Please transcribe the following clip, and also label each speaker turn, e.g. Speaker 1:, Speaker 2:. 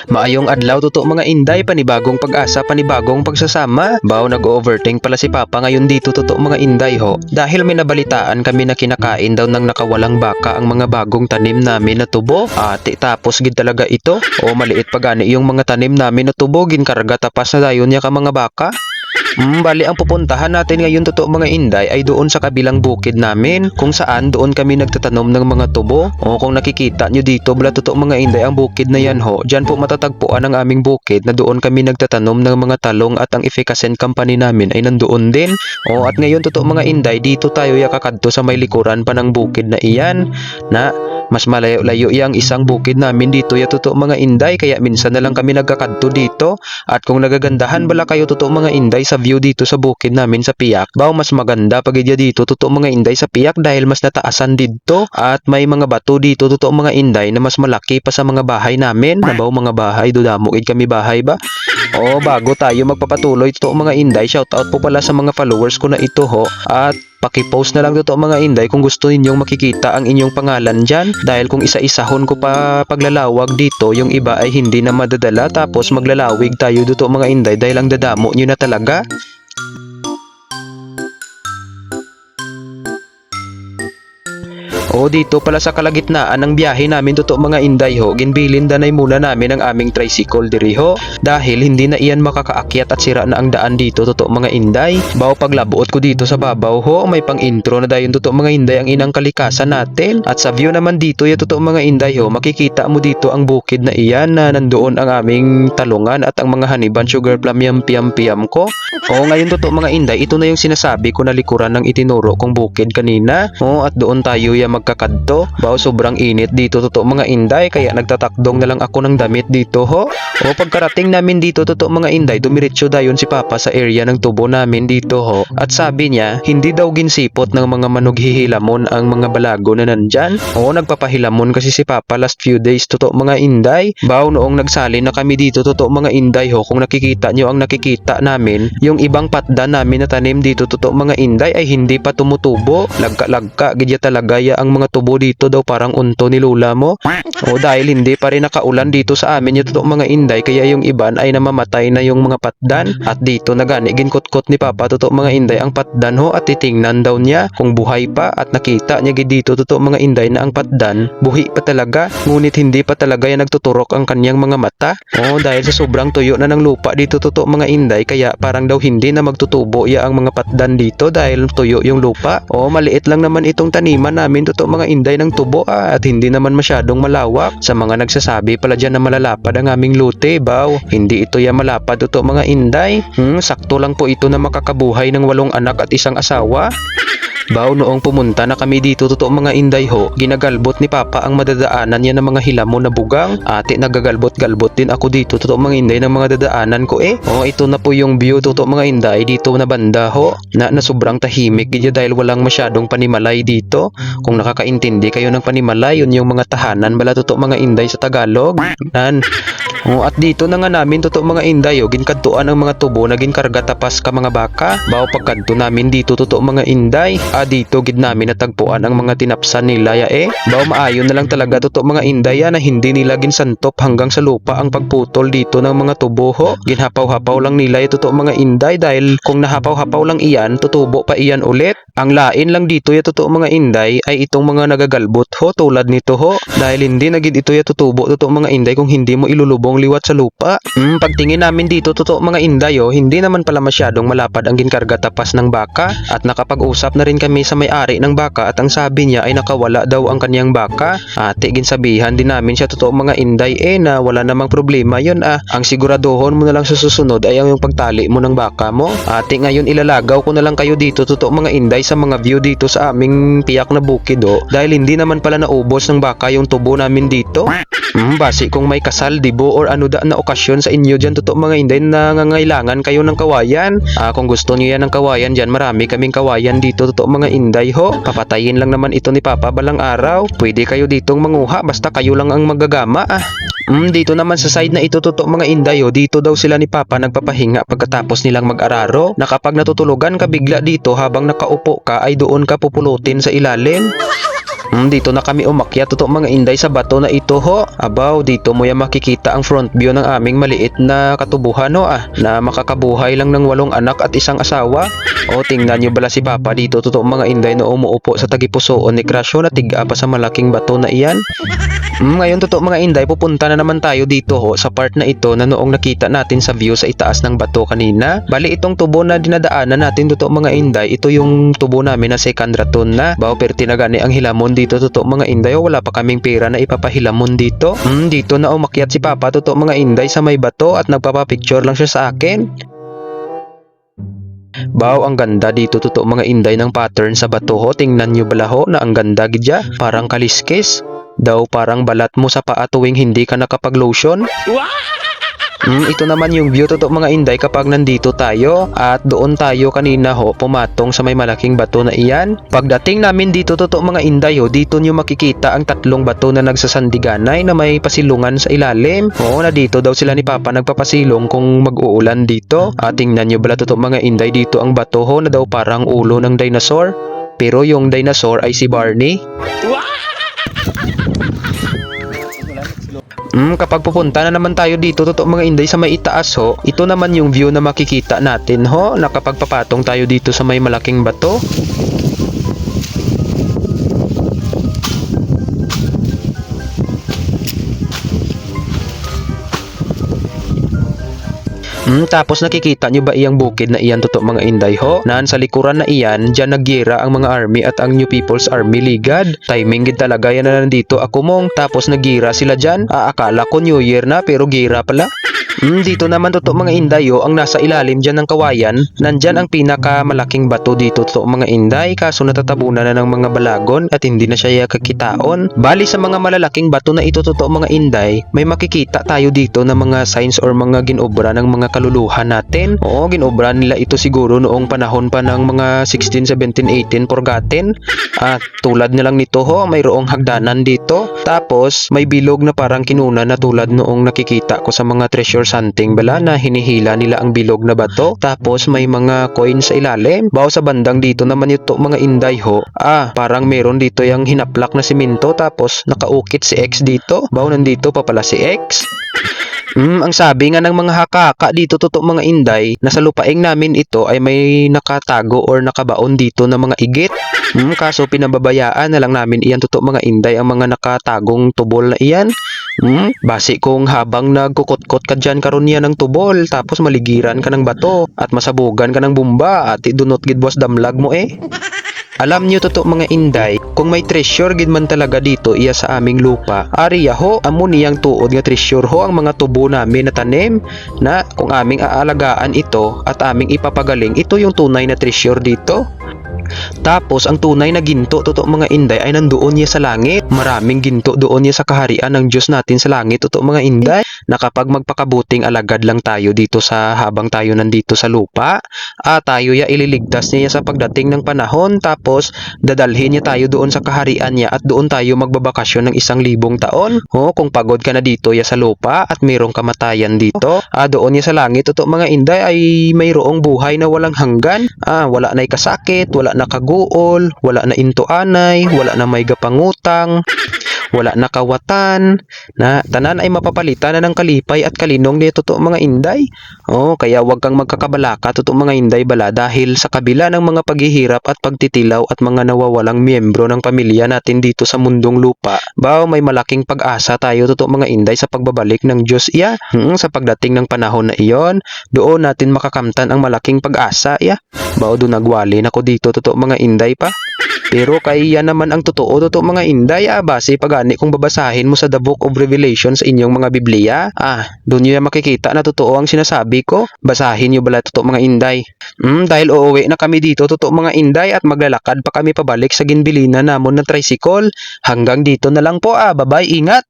Speaker 1: Maayong adlaw totoo mga inday, panibagong pag-asa, panibagong pagsasama. Baw nag-overthink pala si Papa ngayon dito totoo mga inday ho. Dahil may nabalitaan kami na kinakain daw ng nakawalang baka ang mga bagong tanim namin na tubo. Ate tapos gid talaga ito. O maliit pa gani yung mga tanim namin na tubo, ginkarga tapas na dayon niya ka mga baka. Bali ang pupuntahan natin ngayon totoo mga inday ay doon sa kabilang bukid namin kung saan doon kami nagtatanom ng mga tubo. O kung nakikita nyo dito bala totoo mga inday ang bukid na yan ho, dyan po matatagpuan ang aming bukid na doon kami nagtatanom ng mga talong at ang efficacy company namin ay nandoon din. O at ngayon totoo mga inday dito tayo yakakadto sa may likuran pa ng bukid na iyan na mas malayo-layo yang isang bukid namin dito ya totoo mga inday, kaya minsan na lang kami nagkakadto dito. At kung nagagandahan bala kayo totoo mga inday sa view dito sa bukid namin sa Piak, baw mas maganda pag dito totoo mga inday sa Piak dahil mas nataasan dito at may mga bato dito totoo mga inday na mas malaki pa sa mga bahay namin. Na baw mga bahay dudamogid kami bahay ba. O bago tayo magpapatuloy totoo mga inday, shoutout po pala sa mga followers ko na ito ho, at paki-post na lang totoo mga inday kung gusto ninyong makikita ang inyong pangalan dyan, dahil kung isa-isahon ko pa paglalawag dito, yung iba ay hindi na madadala tapos maglalawig tayo totoo mga inday dahil ang dadamo nyo na talaga. O dito pala sa kalagitnaan ng biyahe namin totoo mga inday ho, ginbilin danay muna namin ang aming tricycle diri ho dahil hindi na iyan makakaakyat at sira na ang daan dito totoo mga inday. Baw paglabuot ko dito sa babaw ho, may pang intro na dayon totoo mga inday ang inang kalikasan natin. At sa view naman dito ya totoo mga inday ho, makikita mo dito ang bukid na iyan na nandoon ang aming talungan at ang mga haniban sugar plum yam ko. O ngayon totoo mga inday, ito na yung sinasabi ko na likuran ng itinuro kong bukid kanina. O at doon tayo ya magkakadto. Baw sobrang init dito totoo mga inday, kaya nagtatakdong na lang ako ng damit dito ho. O pagkarating namin dito totoo mga inday, dumiretso dayon si Papa sa area ng tubo namin dito ho. At sabi niya, hindi daw ginsipot ng mga manughihilamon ang mga balago na nandyan. O nagpapahilamon kasi si Papa last few days totoo mga inday. Baw noong nagsali na kami dito totoo mga inday ho, kung nakikita nyo ang nakikita namin, yung ibang patda namin na tanim dito totoo mga inday ay hindi pa tumutubo. Lagka-lagka gidya talaga ya ang mga tubo dito daw parang unto ni lula mo. O dahil hindi pa rin nakaulan dito sa amin yung totoo mga inday, kaya yung iban ay namamatay na yung mga patdan. At dito na gani ginkutkot ni Papa totoo mga inday ang patdan ho, at titingnan daw niya kung buhay pa, at nakita niya dito totoo mga inday na ang patdan buhi pa talaga, ngunit hindi pa talaga yan nagtuturok ang kanyang mga mata. O dahil sa sobrang tuyo na ng lupa dito totoo mga inday, kaya parang daw hindi na magtutubo ya ang mga patdan dito dahil tuyo yung lupa. O maliit lang naman itong taniman namin totoo mga inday ng tubo at hindi naman masyadong malawak. Sa mga nagsasabi pala dyan na malalapad ang aming lute, baw hindi ito ya malapad totoo mga inday. Sakto lang po ito na makakabuhay ng 8 anak at isang asawa. Baw noong pumunta na kami dito totoo mga inday ho, ginagalbot ni Papa ang madadaanan niya ng mga hilamon na bugang. Ate nagagalbot-galbot din ako dito totoo mga inday ng mga dadaanan ko eh. O ito na po yung view totoo mga inday dito na banda ho, na sobrang tahimik gidya dahil walang masyadong panimalay dito. Kung nakakaintindi kayo ng panimalay, yun yung mga tahanan bala totoo mga inday sa Tagalog. O at dito na nga namin totoo mga inday ho, ginkadtuan ang mga tubo na ginkarga tapas ka mga baka. Baw pagkadto namin dito totoo mga inday, dito gid namin natagpuan ang mga tinapsan nila ya eh. Baw maayon na lang talaga totoo mga inday na hindi nila ginsantop hanggang sa lupa ang pagputol dito ng mga tubo ho. Ginhapaw-hapaw lang nila ya totoo mga inday, dahil kung nahapaw-hapaw lang iyan, tutubo pa iyan ulit. Ang lain lang dito ya totoo mga inday ay itong mga nagagalbot ho tulad nito ho, dahil hindi na gid ito ya tutubo totoo mga inday kung hindi mo ilulubong liwat sa lupa. Pagtingin namin dito totoo mga inday ho, hindi naman pala masyadong malapad ang ginkarga tapas ng baka, at nakapag-usap na rin kami sa may-ari ng baka at ang sabi niya ay nakawala daw ang kanyang baka. Ate ginsabihan din namin siya totoo mga inday na wala namang problema yun ang siguraduhon mo na lang sa susunod ay ang yung pagtali mo ng baka mo. Ate ngayon ilalagaw ko na lang kayo dito totoo mga inday sa mga view dito sa aming Piak na bukid dahil hindi naman pala naubos ng baka yung tubo namin dito. Basi kung may kasal dibo or ano da na okasyon sa inyo dyan totoo mga inday na nangangailangan kayo ng kawayan, kung gusto niyo yan ng kawayan dyan, marami kaming kawayan dito totoo mga inday ho. Papatayin lang naman ito ni Papa balang araw. Pwede kayo ditong manguha basta kayo lang ang magagama Dito naman sa side na ito totoo mga inday ho, dito daw sila ni Papa nagpapahinga pagkatapos nilang mag-araro, na kapag natutulugan ka bigla dito habang nakaupo ka ay doon ka pupulutin sa ilalim. Dito na kami umakyat totoo mga inday sa bato na ito ho. Abaw, dito mo yan makikita ang front view ng aming maliit na katubuhan ho na makakabuhay lang ng 8 anak at isang asawa. O tingnan nyo bala si Papa dito totoo mga inday na umuupo sa tagipusoon ni Crush ho na tiga pa sa malaking bato na iyan. Ngayon totoo mga inday, pupunta na naman tayo dito ho sa part na ito na noong nakita natin sa view sa itaas ng bato kanina. Bali itong tubo na dinadaanan natin totoo mga inday, ito yung tubo namin na second raton na. Bao pero tinagani ang hilamon dito totoo mga inday, wala pa kaming pera na ipapahilamon dito. Dito na umakyat si Papa totoo mga inday sa may bato at nagpapapicture lang siya sa akin. Bao ang ganda dito totoo mga inday ng pattern sa bato ho. Tingnan nyo bala ho na ang ganda gidya, parang kaliskis. Daw parang balat mo sa paa tuwing hindi ka nakapag-lotion. Ito naman yung view totoo mga inday kapag nandito tayo at doon tayo kanina ho pumatong sa may malaking bato na iyan. Pagdating namin dito totoo mga inday ho, dito nyo makikita ang 3 bato na nagsasandiganay na may pasilungan sa ilalim. Oo, na dito daw sila ni Papa nagpapasilong kung mag-uulan dito. At tingnan nyo bala totoo mga inday, dito ang bato ho na daw parang ulo ng dinosaur. Pero yung dinosaur ay si Barney. Kapag pupunta na naman tayo dito totoo mga inday sa may itaas ho, ito naman yung view na makikita natin ho na kapag papatong tayo dito sa may malaking bato. Tapos nakikita nyo ba iyang bukid na iyan totoo mga inday ho? Naan sa likuran na iyan, dyan nagyera ang mga army at ang New People's Army Ligad. Timing gid talaga yan na nandito ako mong. Tapos nagira sila dyan. Akala ko New Year na pero gira pala. Dito naman totoo mga inday ho, ang nasa ilalim dyan ng kawayan, nandyan ang pinakamalaking bato dito totoo mga inday, kaso natatabunan na ng mga balagon at hindi na siya kakitaon. Bali sa mga malalaking bato na ito totoo mga inday, may makikita tayo dito na mga signs or mga ginobra ng mga kaluluhan natin. Oo, ginobra nila ito siguro noong panahon pa ng mga 16, 17, 18 forgotten. At tulad na lang nito ho, mayroong hagdanan dito. Tapos may bilog na parang kinuna na tulad noong nakikita ko sa mga treasure hunting bala na hinihila nila ang bilog na bato. Tapos may mga coin sa ilalim. Bao sa bandang dito naman ito mga inday ho. Parang meron dito yung hinaplak na simento tapos nakaukit si X dito. Bao nandito pa pala si X. Ang sabi nga ng mga hakaka dito totoo mga inday, na sa lupaing namin ito ay may nakatago or nakabaon dito na mga igit. Kaso pinababayaan na lang namin iyan totoo mga inday ang mga nakatagong tubol na iyan. Basi kung habang nagkukot-kot ka dyan karon niya ng tubol tapos maligiran ka ng bato at masabugan ka ng bumba at idunot gid boss damlag mo Alam nyo totoo mga inday, kung may treasure gid man talaga dito iya sa aming lupa, ariya ho, amo niyang tuod nga treasure ho ang mga tubo namin na tanim na kung aming aalagaan ito at aming ipapagaling, ito yung tunay na treasure dito. Tapos ang tunay na ginto totoo mga inday ay nandoon niya sa langit. Maraming ginto doon niya sa kaharian ng Diyos natin sa langit totoo mga inday, na kapag magpakabuting alagad lang tayo dito sa habang tayo nandito sa lupa, tayo ya ililigtas niya sa pagdating ng panahon. Tapos dadalhin niya tayo doon sa kaharian niya at doon tayo magbabakasyon ng 1,000 taon. Kung pagod ka na dito ya sa lupa at mayroong kamatayan dito, doon niya sa langit totoo mga inday ay mayroong buhay na walang hanggan. Wala na kasakit, wala na kaguol, wala na intuanay, wala na may gapangutang, wala na kawatan, na tanan ay mapapalitan na ng kalipay at kalinong ni totoo mga inday. Kaya wag kang magkakabalaka totoo mga inday bala, dahil sa kabila ng mga paghihirap at pagtitilaw at mga nawawalang miyembro ng pamilya natin dito sa mundong lupa, may malaking pag-asa tayo totoo mga inday sa pagbabalik ng Diyos sa pagdating ng panahon na iyon. Doon natin makakamtan ang malaking pag-asa doon nagwali na ko dito totoo mga inday pa. Pero kaya naman ang totoo mga inday, base pagani kung babasahin mo sa The Book of Revelation sa inyong mga Biblia, doon nyo makikita na totoo ang sinasabi ko. Basahin nyo bala totoo mga inday. Dahil uuwi na kami dito totoo mga inday at maglalakad pa kami pabalik sa ginbilinan namon ng tricycle. Hanggang dito na lang po, bye-bye, ingat!